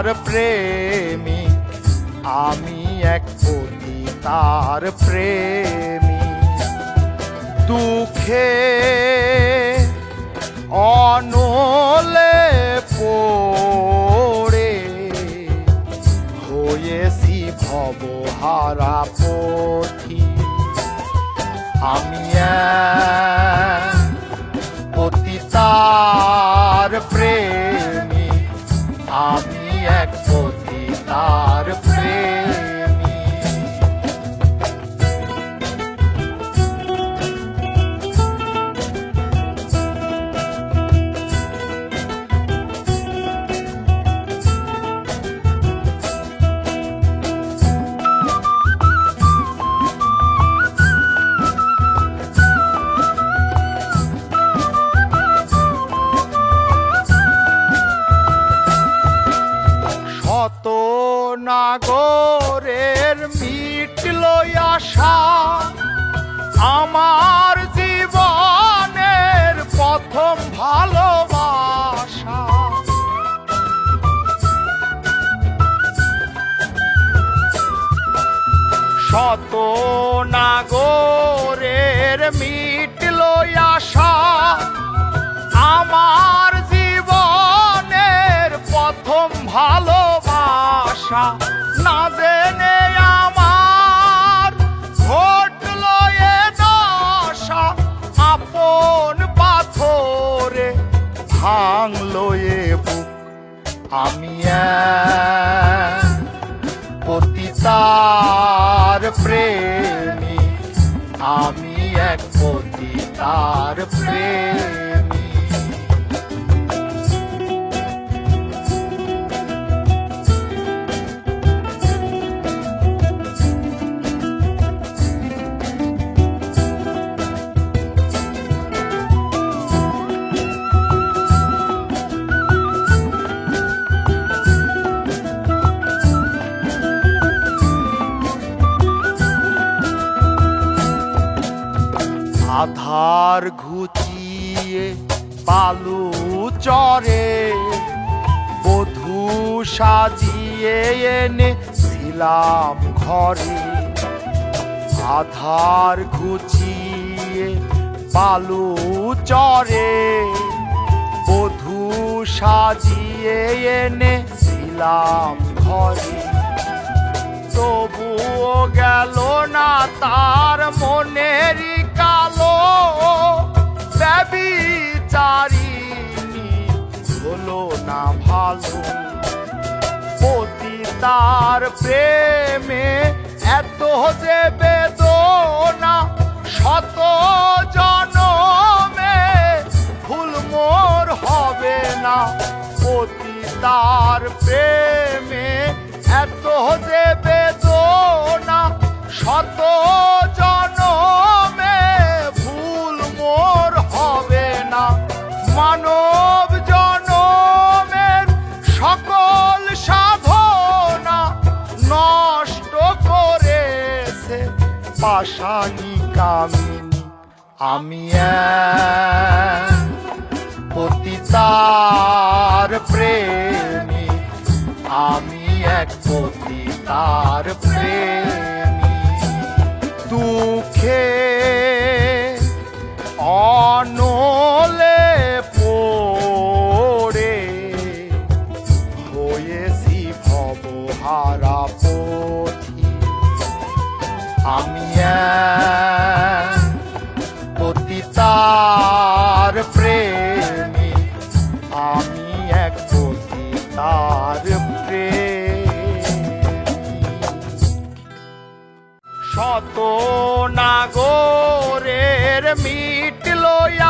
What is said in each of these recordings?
তার প্রেমী, আমি এক পতিতার প্রেমী। দুঃখে অনলে পড়ে হয়েছি ভবহারা পথি। আমি এক পতিতার প্রেমী, আমি এক পতিতার প্রেমী। শত নাগরের মিটল আশা, আমার জীবনের প্রথম ভালোবাসা। শত নাগরের মিটল আশা, আমার জীবনের প্রথম ভালোবাসা। না জেনে আমার ঘটল এ দশা, আপন পাথরে ভাঙলো এ বুক। আমি এক পতিতার প্রেমী, আমি এক পতিতার প্রেমী। আধার ঘুচিয়ে বালু চরে বধূ সাজিয়ে এনেছিলাম ঘরে। আধার ঘুচিয়ে বালু চরে বধূ সাজিয়ে এনেছিলাম ঘরে। তবুও গেল না তার মনেরই কালো, ব্যভিচারিণী হলো না ভালো। পতিতার প্রেমে এত যে বেদনা, শত জনমে ভুল মোর হবে না। পতিতার প্রেমে এত যে বেদনা, শত জনমে ভুল মোর হবে না। মানব জনমের সকল সাধনা নষ্ট করেছে পাষাণী কামিনী। আমি এক পতিতার প্রেমী, আমি এক পতিতার প্রেমী। দুঃখে অনলে পড়ে হয়েছি ভবহারা পথি। আমি এক পতিতার প্রেমী, আমি এক পতিতার শত নাগরের মিটল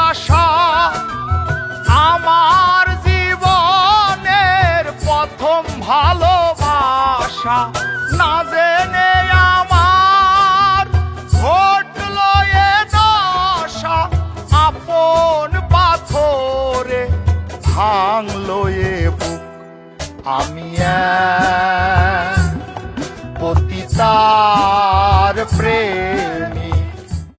আশা, আমার জীবনের প্রথম ভালোবাসা। না জেনে আমার ঘটল এ দশা, আপন পাথরে ভাঙলো এ বুক। আমি এক পতিতার প্রেমী,